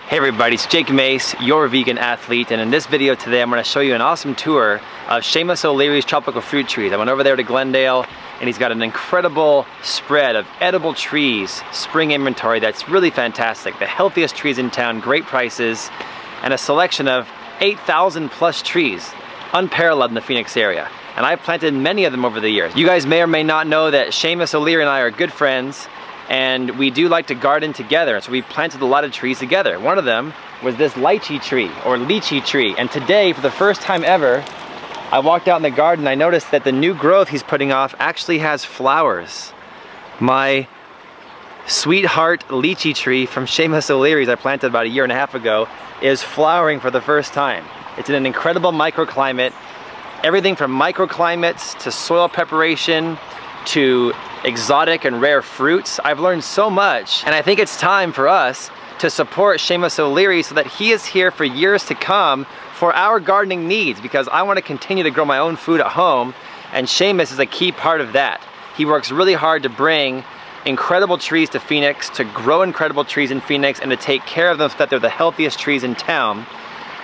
Hey everybody, it's Jake Mace, your vegan athlete, and in this video today I'm going to show you an awesome tour of Shamus O'Leary's tropical fruit trees. I went over there to Glendale and he's got an incredible spread of edible trees, spring inventory that's really fantastic. The healthiest trees in town, great prices, and a selection of 8,000 plus trees, unparalleled in the Phoenix area. And I've planted many of them over the years. You guys may or may not know that Shamus O'Leary and I are good friends, and we do like to garden together, so we planted a lot of trees together. One of them was this lychee tree, or lychee tree, and today, for the first time ever, I walked out in the garden and I noticed that the new growth he's putting off actually has flowers. My sweetheart lychee tree from Shamus O'Leary's I planted about 1.5 years ago is flowering for the first time. It's in an incredible microclimate. Everything from microclimates to soil preparation to exotic and rare fruits. I've learned so much, and I think it's time for us to support Shamus O'Leary so that he is here for years to come for our gardening needs, because I want to continue to grow my own food at home, and Shamus is a key part of that. He works really hard to bring incredible trees to Phoenix, to grow incredible trees in Phoenix, and to take care of them so that they're the healthiest trees in town.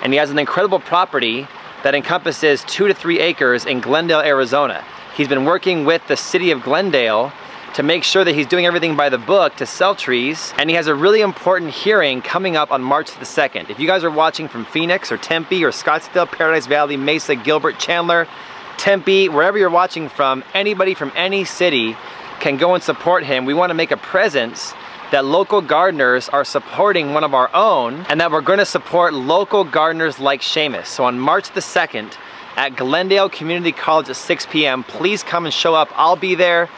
And he has an incredible property that encompasses 2 to 3 acres in Glendale, Arizona. He's been working with the city of Glendale to make sure that he's doing everything by the book to sell trees, and he has a really important hearing coming up on March the 2nd. If you guys are watching from Phoenix or Tempe or Scottsdale, Paradise Valley, Mesa, Gilbert, Chandler, Tempe, wherever you're watching from, anybody from any city can go and support him. We want to make a presence that local gardeners are supporting one of our own, and that we're going to support local gardeners like Shamus. So on March the 2nd, at Glendale Community College at 6 p.m. Please come and show up. I'll be there.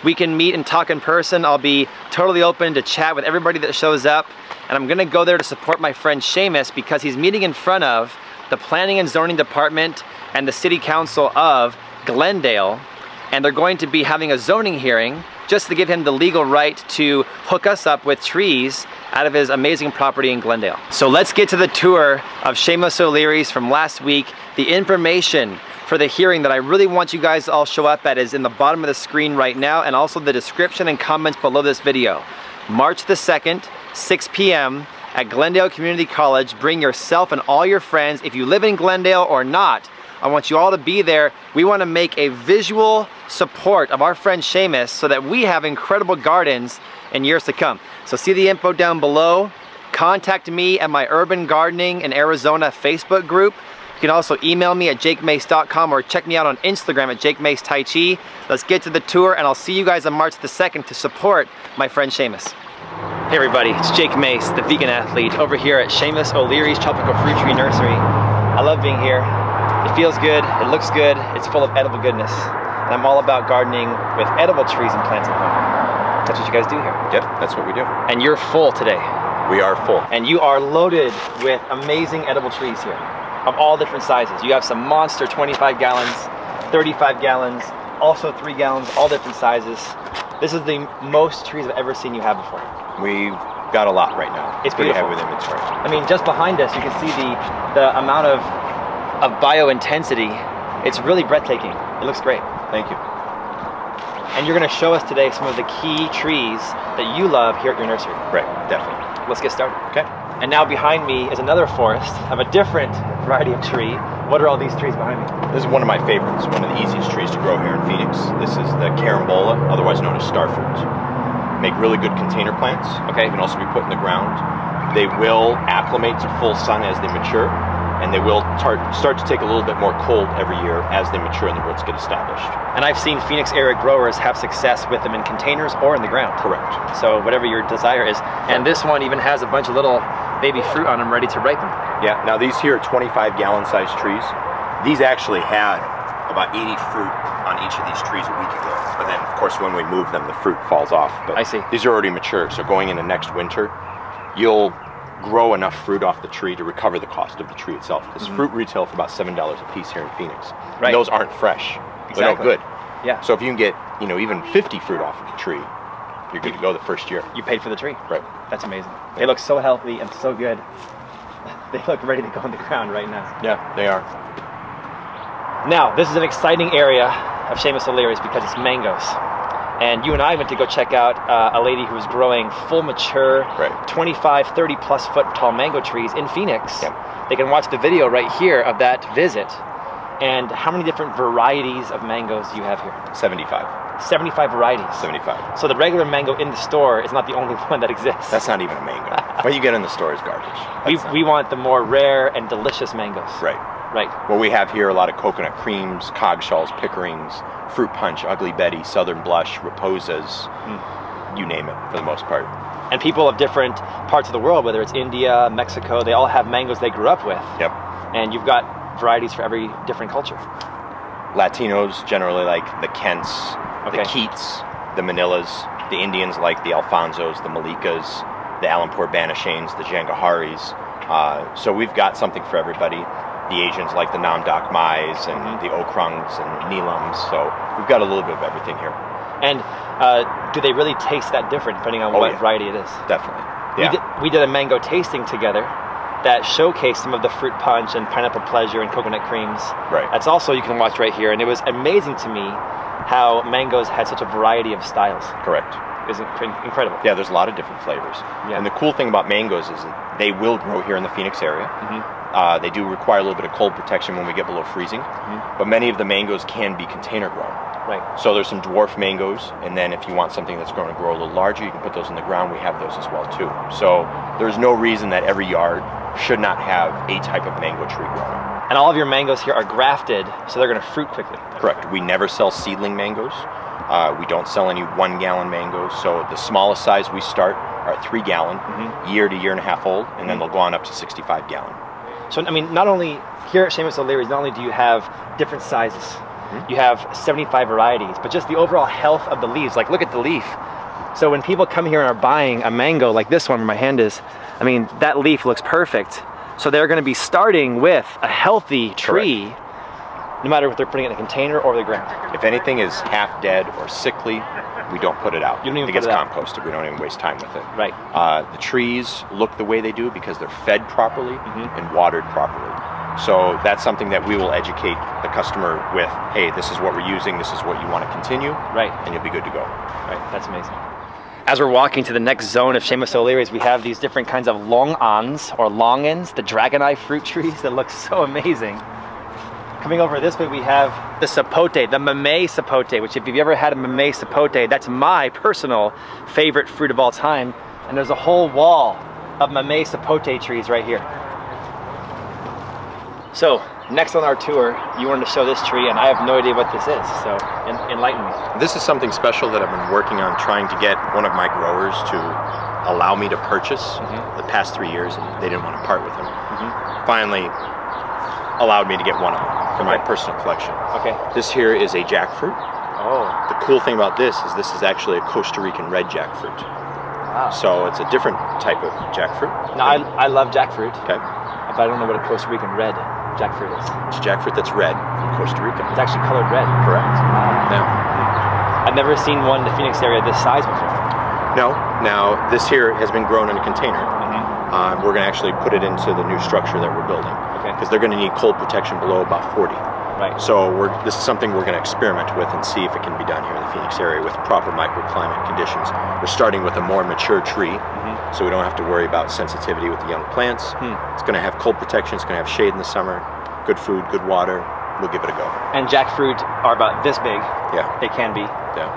We can meet and talk in person. I'll be totally open to chat with everybody that shows up. And I'm gonna go there to support my friend Shamus because he's meeting in front of the Planning and Zoning Department and the City Council of Glendale. And they're going to be having a zoning hearing just to give him the legal right to hook us up with trees out of his amazing property in Glendale. So let's get to the tour of Shamus O'Leary's from last week. The information for the hearing that I really want you guys to all show up at is in the bottom of the screen right now, and also the description and comments below this video. March the 2nd, 6 p.m. at Glendale Community College. Bring yourself and all your friends. If you live in Glendale or not, I want you all to be there. We want to make a visual support of our friend Shamus so that we have incredible gardens in years to come. So see the info down below. Contact me at my Urban Gardening in Arizona Facebook group. You can also email me at jakemace.com or check me out on Instagram at jakemacetaichi. Let's get to the tour, and I'll see you guys on March the 2nd to support my friend Shamus. Hey everybody, it's Jake Mace, the vegan athlete, over here at Shamus O'Leary's Tropical Fruit Tree Nursery. I love being here. It feels good, it looks good, it's full of edible goodness. And I'm all about gardening with edible trees and plants at home. That's what you guys do here. Yep, that's what we do. And you're full today. We are full. And you are loaded with amazing edible trees here, of all different sizes. You have some monster 25 gallons, 35 gallons, also 3 gallons, all different sizes. This is the most trees I've ever seen you have before. We've got a lot right now. It's pretty heavy with inventory. I mean, just behind us, you can see the amount of bio-intensity. It's really breathtaking. It looks great. Thank you. And you're going to show us today some of the key trees that you love here at your nursery. Right, definitely. Let's get started. Okay. And now behind me is another forest of a different variety of tree. What are all these trees behind me? This is one of my favorites, one of the easiest trees to grow here in Phoenix. This is the carambola, otherwise known as starfruit. Make really good container plants. Okay. They can also be put in the ground. They will acclimate to full sun as they mature, and they will start to take a little bit more cold every year as they mature and the roots get established. And I've seen Phoenix area growers have success with them in containers or in the ground. Correct. So whatever your desire is. And this one even has a bunch of little baby fruit on them ready to ripen. Yeah, now these here are 25 gallon sized trees. These actually had about 80 fruit on each of these trees a week ago. But then of course when we move them, the fruit falls off. But I see. These are already mature, so going into next winter, you'll grow enough fruit off the tree to recover the cost of the tree itself. Because fruit retail for about $7 a piece here in Phoenix. Right. And those aren't fresh. Exactly. They're no good. Yeah. So if you can get, even 50 fruit off of the tree, you're good to go the first year. You paid for the tree. Right. That's amazing. They look so healthy and so good. They look ready to go in the ground right now. Yeah, they are. Now, this is an exciting area of Shamus O'Leary's because it's mangoes. And you and I went to go check out a lady who was growing full mature, 25, 30 plus foot tall mango trees in Phoenix. Yep. They can watch the video right here of that visit. And how many different varieties of mangoes do you have here? 75. 75 varieties. 75. So the regular mango in the store is not the only one that exists. That's not even a mango. What you get in the store is garbage. We want the more rare and delicious mangoes. Right. Right. Well, we have here a lot of coconut creams, cogshalls, pickerings, fruit punch, ugly Betty, southern blush, raposas, you name it for the most part. And people of different parts of the world, whether it's India, Mexico, they all have mangoes they grew up with. Yep. And you've got varieties for every different culture. Latinos generally like the Kents, the Keats, the Manillas. The Indians like the Alfonsos, the Malikas, the Alampur Banashanes, the Jangaharis. So we've got something for everybody. The Asians like the Namdok Mais and the Okrangs and Neelams. So we've got a little bit of everything here. And do they really taste that different depending on what variety it is? Definitely. Yeah. We did a mango tasting together that showcased some of the fruit punch and pineapple pleasure and coconut creams. Right. That's also, you can watch right here. And it was amazing to me how mangoes had such a variety of styles. Correct. It was incredible. Yeah, there's a lot of different flavors. Yeah. And the cool thing about mangoes is that they will grow here in the Phoenix area. They do require a little bit of cold protection when we get below freezing, but many of the mangoes can be container grown. Right. So there's some dwarf mangoes, and then if you want something that's going to grow a little larger, you can put those in the ground. We have those as well too. So there's no reason that every yard should not have a type of mango tree growing. And all of your mangoes here are grafted, so they're going to fruit quickly. Correct. We never sell seedling mangoes. We don't sell any 1 gallon mangoes. So the smallest size we start are 3 gallon, year to year and a half old, and then they'll go on up to 65 gallon. So, I mean, not only here at Shamus O'Leary's, not only do you have different sizes, you have 75 varieties, but just the overall health of the leaves. Like, look at the leaf. So when people come here and are buying a mango like this one where my hand is, I mean, that leaf looks perfect. So they're going to be starting with a healthy tree, no matter if they're putting it in a container or the ground. If anything is half dead or sickly, we don't put it out. You don't even it gets composted. We don't even waste time with it. Right. The trees look the way they do because they're fed properly and watered properly. So that's something that we will educate the customer with. Hey, this is what we're using. This is what you want to continue. Right. And you'll be good to go. Right. That's amazing. As we're walking to the next zone of Shamus O'Leary's, we have these different kinds of long-ons or longens, the dragon eye fruit trees that look so amazing. Coming over this way, we have the sapote, the mamey sapote, which if you've ever had a mamey sapote, that's my personal favorite fruit of all time. And there's a whole wall of mamey sapote trees right here. So, next on our tour, you wanted to show this tree, and I have no idea what this is, so enlighten me. This is something special that I've been working on, trying to get one of my growers to allow me to purchase the past 3 years, and they didn't want to part with them. Finally, allowed me to get one of them for my personal collection. Okay. This here is a jackfruit. Oh. The cool thing about this is actually a Costa Rican red jackfruit. Wow. So it's a different type of jackfruit. Now, I love jackfruit. Okay. But I don't know what a Costa Rican red jackfruit is. It's a jackfruit that's red from Costa Rica. It's actually colored red. Correct. Yeah. I've never seen one in the Phoenix area this size before. No. Now, this here has been grown in a container. We're going to actually put it into the new structure that we're building. Okay. Because they're going to need cold protection below about 40. Right. So this is something we're going to experiment with and see if it can be done here in the Phoenix area with proper microclimate conditions. We're starting with a more mature tree, so we don't have to worry about sensitivity with the young plants. It's going to have cold protection, it's going to have shade in the summer, good food, good water. We'll give it a go. And jackfruit are about this big. Yeah. They can be,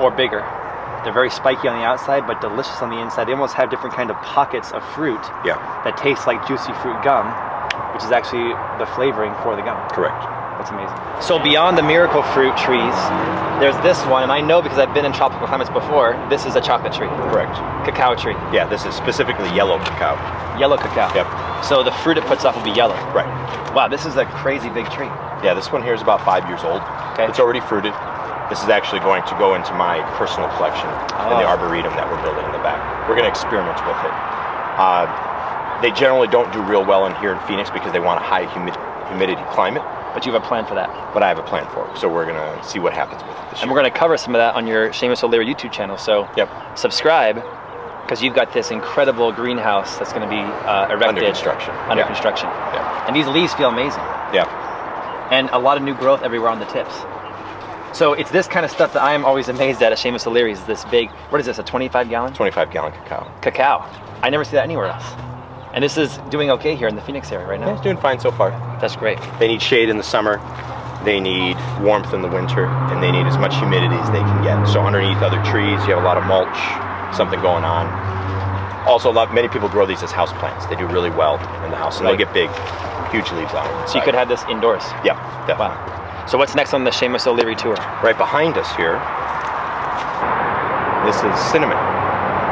or bigger. They're very spiky on the outside, but delicious on the inside. They almost have different kind of pockets of fruit that taste like juicy fruit gum, which is actually the flavoring for the gum. Correct. That's amazing. So beyond the miracle fruit trees, there's this one, and I know because I've been in tropical climates before, this is a chocolate tree. Correct. Cacao tree. Yeah, this is specifically yellow cacao. Yellow cacao. Yep. So the fruit it puts off will be yellow. Right. Wow, this is a crazy big tree. Yeah, this one here is about 5 years old. Okay. It's already fruited. This is actually going to go into my personal collection in the arboretum that we're building in the back. We're going to experiment with it. They generally don't do real well in here in Phoenix because they want a high humidity climate. But you have a plan for that. But I have a plan for it. So we're going to see what happens with it this year. And we're going to cover some of that on your Shamus O'Leary YouTube channel. So subscribe, because you've got this incredible greenhouse that's going to be erected. Under construction. Under construction. Yeah. And these leaves feel amazing. Yeah. And a lot of new growth everywhere on the tips. So it's this kind of stuff that I am always amazed at Shamus O'Leary's, is this big, what is this, a 25-gallon? 25-gallon cacao. Cacao. I never see that anywhere else. And this is doing okay here in the Phoenix area right now. Yeah, it's doing fine so far. That's great. They need shade in the summer, they need warmth in the winter, and they need as much humidity as they can get. So underneath other trees, you have a lot of mulch, something going on. Also, many people grow these as house plants. They do really well in the house, and they'll get big, huge leaves on them. So you could have this indoors? Yeah, definitely. Wow. So what's next on the Shamus O'Leary tour? Right behind us here, this is cinnamon.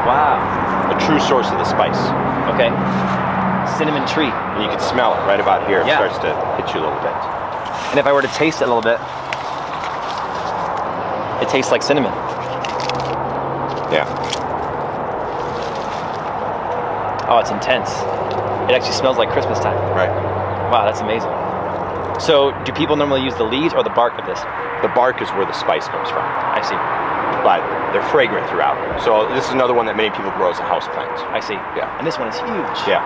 Wow. A true source of the spice. Okay. Cinnamon tree. And you can smell it right about here. It starts to hit you a little bit. And if I were to taste it a little bit, it tastes like cinnamon. Yeah. Oh, it's intense. It actually smells like Christmas time. Right. Wow, that's amazing. So, do people normally use the leaves or the bark of this? The bark is where the spice comes from. I see. But they're fragrant throughout. So this is another one that many people grow as a house plant. I see. Yeah. And this one is huge. Yeah.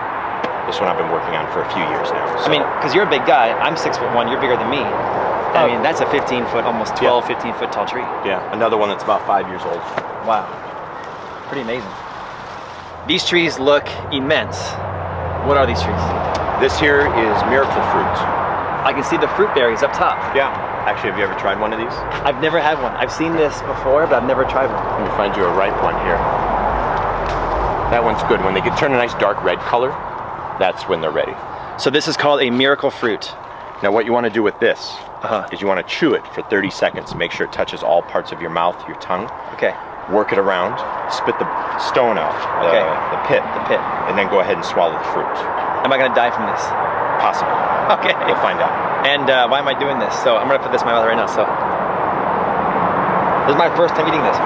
This one I've been working on for a few years now. So. I mean, because you're a big guy. I'm 6'1", you're bigger than me. I mean, that's a 15-foot, almost 12, 15-foot tall tree. Yeah, another one that's about 5 years old. Wow. Pretty amazing. These trees look immense. What are these trees? This here is miracle fruit. I can see the fruit berries up top. Yeah. Actually, have you ever tried one of these? I've never had one. I've seen this before, but I've never tried one. Let me find you a ripe one here. That one's good. When they turn a nice dark red color, that's when they're ready. So this is called a miracle fruit. Now what you want to do with this is you want to chew it for 30 seconds to make sure it touches all parts of your mouth, your tongue. Okay. Work it around, spit the stone out, the pit, and then go ahead and swallow the fruit. Am I going to die from this? Possibly. Okay. You'll find out. And why am I doing this? So I'm going to put this in my mouth right now. So this is my first time eating this.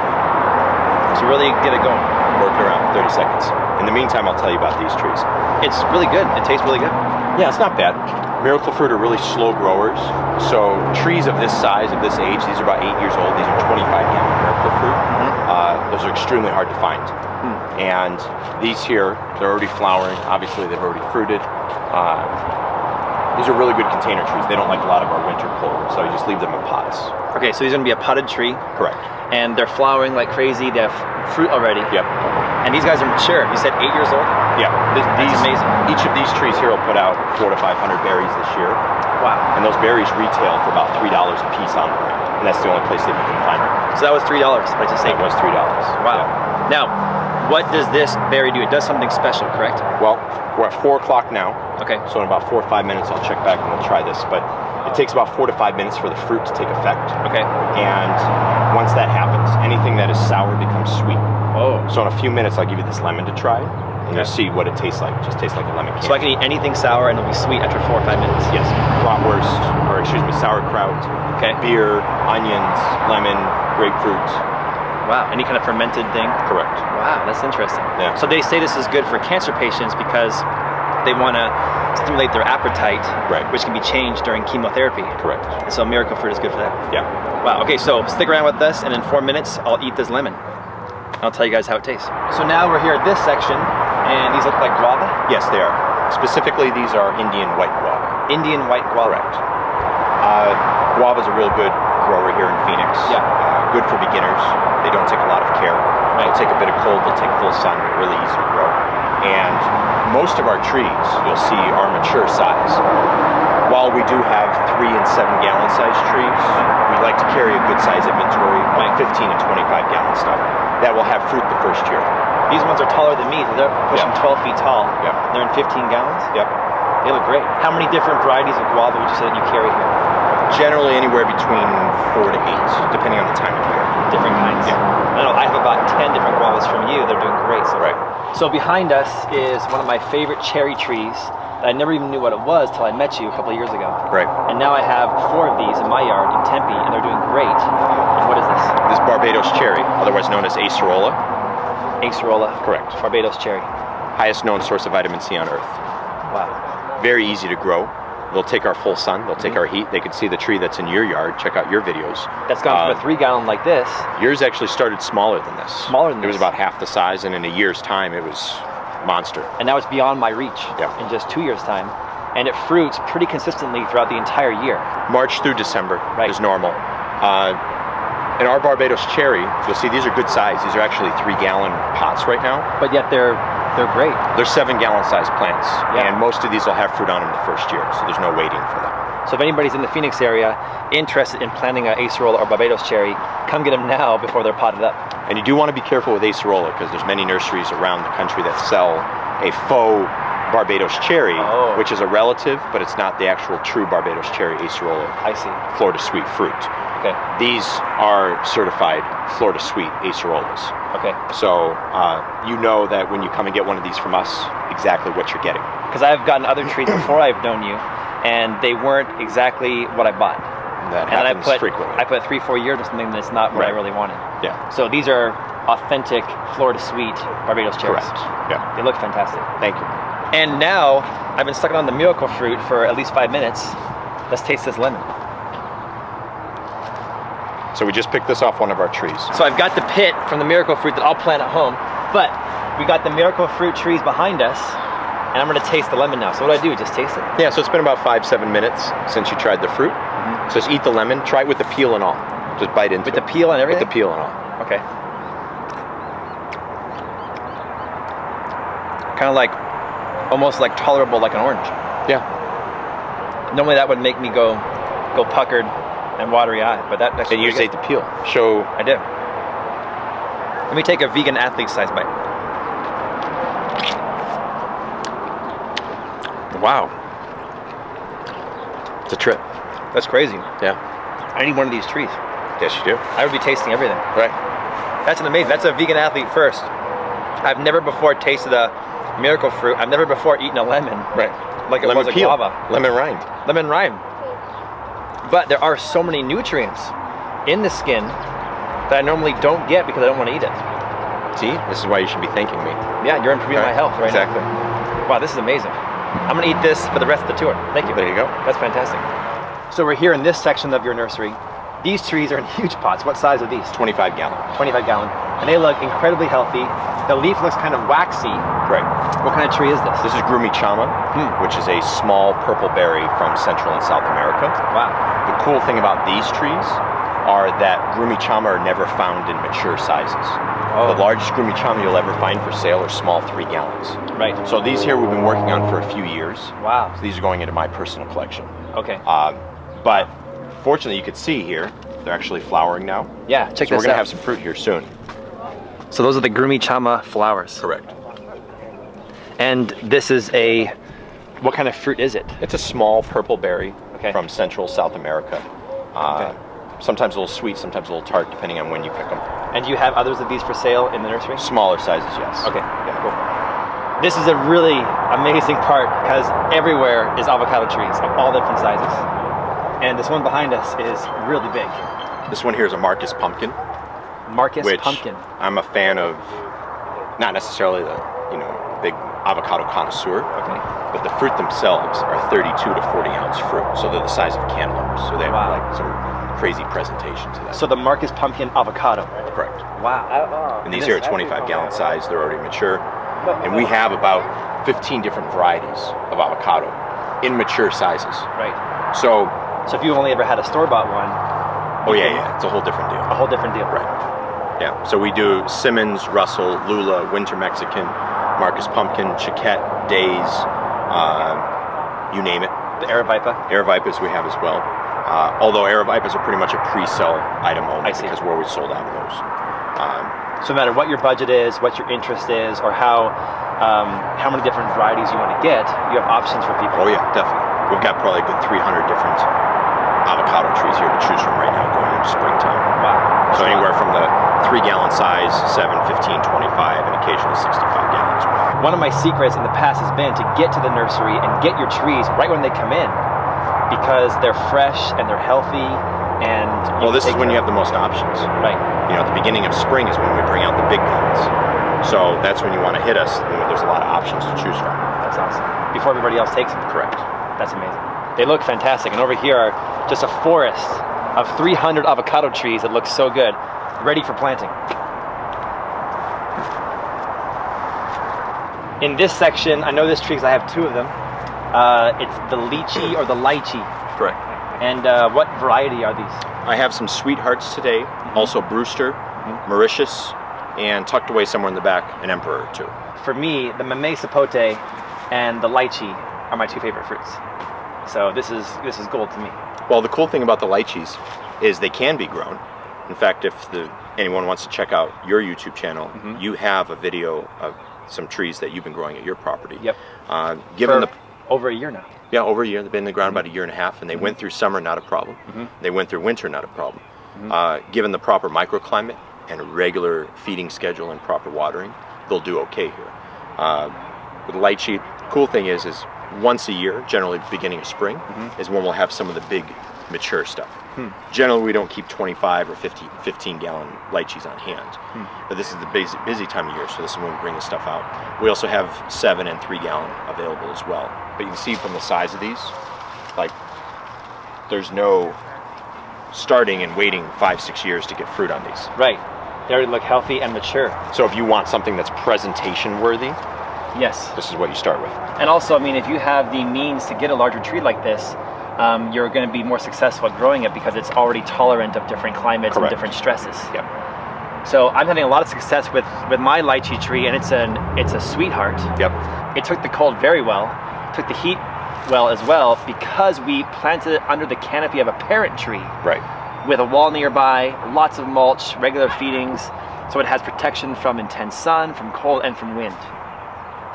So really get it going. Work it around for 30 seconds. In the meantime, I'll tell you about these trees. It's really good. It tastes really good. Yeah, it's not bad. Miracle fruit are really slow growers. So trees of this size, of this age, these are about 8 years old. These are 25-gallon miracle fruit. Those are extremely hard to find. And these here, they're already flowering. Obviously, they've already fruited. These are really good container trees. They don't like a lot of our winter cold, so you just leave them in pots. Okay, so these are going to be a potted tree. Correct. And they're flowering like crazy. They have fruit already. Yep. And these guys are mature. You said 8 years old? Yeah. That's amazing. Each of these trees here will put out 400 to 500 berries this year. Wow. And those berries retail for about $3 a piece on there. And that's the only place that you can find them. So that was $3, I just say. That was $3. Wow. Yeah. Now, what does this berry do? It does something special, correct? Well, we're at 4 o'clock now. Okay. So in about 4 or 5 minutes, I'll check back and we'll try this. But it takes about 4 to 5 minutes for the fruit to take effect. Okay. And once that happens, anything that is sour becomes sweet. Oh. So in a few minutes, I'll give you this lemon to try. And you'll see what it tastes like. It just tastes like a lemon candy. So I can eat anything sour and it'll be sweet after 4 or 5 minutes? Yes. Bratwurst, or excuse me, sauerkraut, beer, onions, lemon, grapefruit. Wow, any kind of fermented thing? Correct. Wow, that's interesting. Yeah. So they say this is good for cancer patients because they want to stimulate their appetite, which can be changed during chemotherapy. Correct. And so miracle fruit is good for that. Yeah. Wow, okay, so stick around with us and in 4 minutes, I'll eat this lemon. I'll tell you guys how it tastes. So now we're here at this section, and these look like guava? Yes, they are. Specifically, these are Indian white guava. Indian white guava. Correct. Guava is a real good grower here in Phoenix. Yeah. Good for beginners. They don't take a lot of care. They'll take a bit of cold, they'll take full sun, really easy to grow. And most of our trees, you'll see, are mature size. While we do have 3 and 7 gallon size trees, we like to carry a good size inventory, like 15 and 25 gallon stuff, that will have fruit the first year. These ones are taller than me, so they're pushing 12 feet tall. Yep. They're in 15 gallons? Yep. They look great. How many different varieties of guava would you say that you carry here? Generally anywhere between 4 to 8, depending on the time of year. Different kinds? Yeah. I know, I have about 10 different guavas from you. They're doing great. So So behind us is one of my favorite cherry trees that I never even knew what it was till I met you a couple of years ago. Right. And now I have 4 of these in my yard in Tempe, and they're doing great. And what is this? This is Barbados cherry, otherwise known as acerola. Acerola. Correct. Barbados cherry. Highest known source of vitamin C on Earth. Wow. Very easy to grow. They'll take our full sun, they'll take our heat. They can see the tree that's in your yard. Check out your videos. That's gone from a 3 gallon like this. Yours actually started smaller than this. Smaller than this? It was about half the size, and in a year's time, it was monster. And now it's beyond my reach in just 2 years' time. And it fruits pretty consistently throughout the entire year. March through December is normal. And our Barbados cherry, you'll see these are good size. These are actually 3-gallon pots right now. But yet they're great. They're 7-gallon size plants. Yeah. And most of these will have fruit on them the first year, so there's no waiting for them. So if anybody's in the Phoenix area interested in planting an acerola or Barbados cherry, come get them now before they're potted up. And you do want to be careful with acerola because there's many nurseries around the country that sell a faux Barbados cherry, which is a relative, but it's not the actual true Barbados cherry acerola. I see. Florida Sweet fruit. Okay. These are certified Florida Sweet acerolas. Okay. So you know that when you come and get one of these from us, exactly what you're getting. Because I've gotten other trees before I've known you, and they weren't exactly what I bought. That happens frequently. I put 3-4 years or something that's not what I really wanted. Yeah. So these are authentic Florida Sweet Barbados cherries. Correct. Yeah. They look fantastic. Thank you. And now I've been sucking on the miracle fruit for at least 5 minutes. Let's taste this lemon. So we just picked this off one of our trees. So I've got the pit from the miracle fruit that I'll plant at home, but we got the miracle fruit trees behind us, and I'm gonna taste the lemon now. So what do I do, just taste it? Yeah, so it's been about 5-7 minutes since you tried the fruit. So just eat the lemon, try it with the peel and all. Just bite into it. With the peel and everything? With the peel and all. Okay. Kind of like, almost like tolerable like an orange. Yeah. Normally that would make me go puckered and watery eye, but that's and you just ate the peel. So I did. Let me take a vegan athlete size bite. Wow. It's a trip. That's crazy. Yeah. I need one of these trees. Yes, you do. I would be tasting everything. Right. That's an amazing. That's a vegan athlete first. I've never before tasted a miracle fruit. I've never before eaten a lemon. Right. Like it lemon was a peel. guava. Lemon rind. Lemon rind. But there are so many nutrients in the skin that I normally don't get because I don't want to eat it. See, this is why you should be thanking me. Yeah, you're improving my health right exactly. now. Wow, this is amazing. I'm gonna eat this for the rest of the tour. Thank you. There you go. That's fantastic. So we're here in this section of your nursery. These trees are in huge pots. What size are these? 25 gallon. 25 gallon. And they look incredibly healthy. The leaf looks kind of waxy. Right. What kind of tree is this? This is Grumichama, which is a small purple berry from Central and South America. Wow. The cool thing about these trees are that Grumichama are never found in mature sizes. The largest Grumichama you'll ever find for sale are small 3 gallons. Right. So these here we've been working on for a few years. Wow. So these are going into my personal collection. Okay. But fortunately you can see here, they're actually flowering now. Yeah, check this out. So we're gonna have some fruit here soon. So those are the Grumichama flowers. Correct. And this is a, what kind of fruit is it? It's a small purple berry from Central South America. Sometimes a little sweet, sometimes a little tart, depending on when you pick them. And do you have others of these for sale in the nursery? Smaller sizes, yes. Okay, yeah, cool. This is a really amazing part because everywhere is avocado trees of all different sizes. And this one behind us is really big. This one here is a Marcus pumpkin. Marcus pumpkin. I'm a fan of, not necessarily the, big avocado connoisseur, but the fruit themselves are 32 to 40 ounce fruit. So they're the size of cantaloupes. So they have like some crazy presentation to that. So the Marcus pumpkin avocado. Correct. Wow. And these here are 25 gallon size. They're already mature. And we have about 15 different varieties of avocado in mature sizes. Right. So if you've only ever had a store-bought one. Oh yeah, it's a whole different deal. A whole different deal. Right. Yeah. So we do Simmons, Russell, Lula, Winter Mexican, Marcus Pumpkin, Chiquette, Days, you name it. The Aravipa? Aravipas we have as well. Although Aravipas are pretty much a pre-sell item only because we're always sold out of those. So no matter what your budget is, what your interest is, or how many different varieties you want to get, you have options for people. Oh yeah, definitely. We've got probably a good 300 different avocado trees here to choose from right now going into springtime. Wow. So anywhere from the 3 gallon size, 7, 15, 25, and occasionally 65 gallons. One of my secrets in the past has been to get to the nursery and get your trees right when they come in because they're fresh and they're healthy and well, this is when you have the most options. Right. At the beginning of spring is when we bring out the big guns. So that's when you want to hit us when there's a lot of options to choose from. That's awesome. Before everybody else takes them. Correct. That's amazing. They look fantastic. And over here are just a forest of 300 avocado trees that look so good, ready for planting. In this section, I know this tree because I have 2 of them. It's the lychee or the lychee. Correct. And what variety are these? I have some Sweethearts today, also Brewster, Mauritius, and tucked away somewhere in the back, an Emperor or two. For me, the Mace sapote and the lychee are my two favorite fruits. So this is gold to me. Well, the cool thing about the lychees is they can be grown. In fact, if anyone wants to check out your YouTube channel, you have a video of some trees that you've been growing at your property. Yep. Over a year now. Yeah, over a year. They've been in the ground about a year and a half, and they went through summer, not a problem. They went through winter, not a problem. Given the proper microclimate and a regular feeding schedule and proper watering, they'll do okay here. With the lychee, cool thing is once a year, generally beginning of spring, is when we'll have some of the big mature stuff. Generally, we don't keep 25 or 15-gallon lychees on hand, but this is the busy time of year, so this is when we bring the stuff out. We also have 7 and 3-gallon available as well. But you can see from the size of these, like, there's no starting and waiting 5-6 years to get fruit on these. Right. They already look healthy and mature. So if you want something that's presentation worthy, yes, this is what you start with. And also, I mean, if you have the means to get a larger tree like this, you're going to be more successful at growing it because it's already tolerant of different climates and different stresses. Yep. So I'm having a lot of success with my lychee tree, and it's a sweetheart. Yep. It took the cold very well, took the heat well as well, because we planted it under the canopy of a parent tree. Right. With a wall nearby, lots of mulch, regular feedings, so it has protection from intense sun, from cold, and from wind.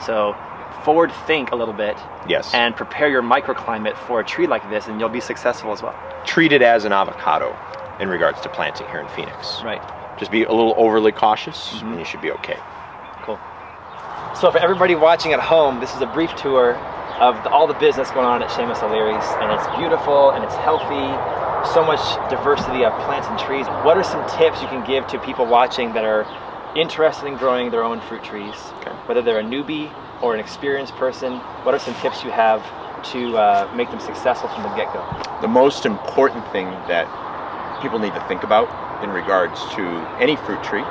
So forward think a little bit, yes, and prepare your microclimate for a tree like this, and you'll be successful as well. Treat it as an avocado in regards to planting here in Phoenix. Right. Just be a little overly cautious, and you should be okay. Cool. So for everybody watching at home, this is a brief tour of all the business going on at Shamus O'Leary's, and it's beautiful and it's healthy. So much diversity of plants and trees. What are some tips you can give to people watching that are interested in growing their own fruit trees? Okay. Whether they're a newbie or an experienced person, what are some tips you have to make them successful from the get-go? The most important thing that people need to think about in regards to any fruit tree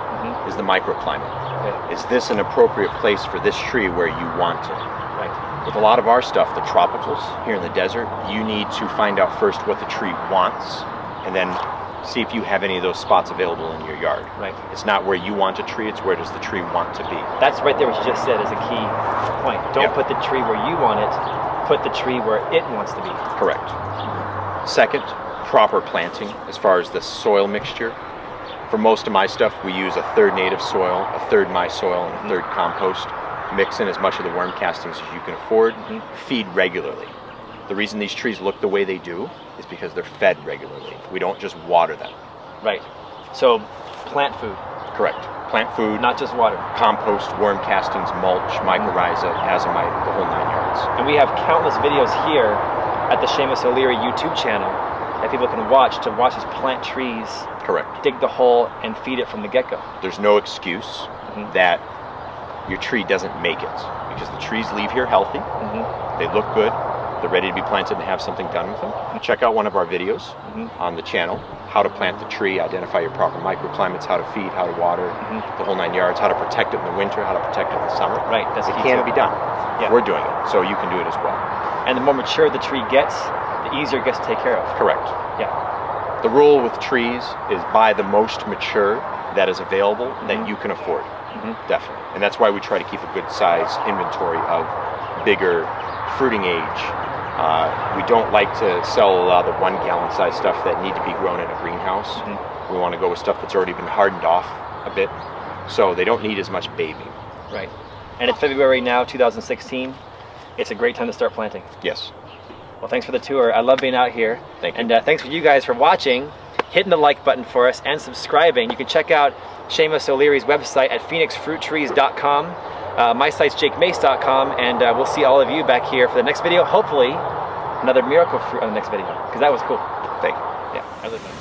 is the microclimate. Okay. Is this an appropriate place for this tree where you want it? Right. With a lot of our stuff, the tropicals here in the desert, you need to find out first what the tree wants, and then see if you have any of those spots available in your yard. Right. It's not where you want a tree, it's where does the tree want to be. That's right there, what you just said is a key point. Don't put the tree where you want it, put the tree where it wants to be. Correct. Second, proper planting as far as the soil mixture. For most of my stuff, we use a third native soil, a third my soil, and a third compost. Mix in as much of the worm castings as you can afford. Feed regularly. The reason these trees look the way they do is because they're fed regularly. We don't just water them. Right. So plant food. Correct. Plant food. Not just water. Compost, worm castings, mulch, mycorrhiza, azomite, the whole 9 yards. And we have countless videos here at the Shamus O'Leary YouTube channel that people can watch us plant trees. Correct. Dig the hole and feed it from the get-go. There's no excuse that your tree doesn't make it, because the trees leave here healthy, they look good, they're ready to be planted and have something done with them. Check out one of our videos on the channel, how to plant the tree, identify your proper microclimates, how to feed, how to water, the whole 9 yards, how to protect it in the winter, how to protect it in the summer. Right, that's it can be done. Yeah. We're doing it, so you can do it as well. And the more mature the tree gets, the easier it gets to take care of. Correct. Yeah. The rule with trees is buy the most mature that is available that you can afford. Definitely. And that's why we try to keep a good size inventory of bigger fruiting age. We don't like to sell a lot of the 1 gallon size stuff that need to be grown in a greenhouse. We want to go with stuff that's already been hardened off a bit, so they don't need as much babying. Right. And it's February now, 2016. It's a great time to start planting. Yes. Well, thanks for the tour. I love being out here. Thank you. And thanks for you guys for watching, hitting the like button for us, and subscribing. You can check out Shamus O'Leary's website at phoenixfruittrees.com. My site's jakemace.com, and we'll see all of you back here for the next video. Hopefully, another miracle fruit on the next video, because that was cool. Thank you. Yeah, I live in it.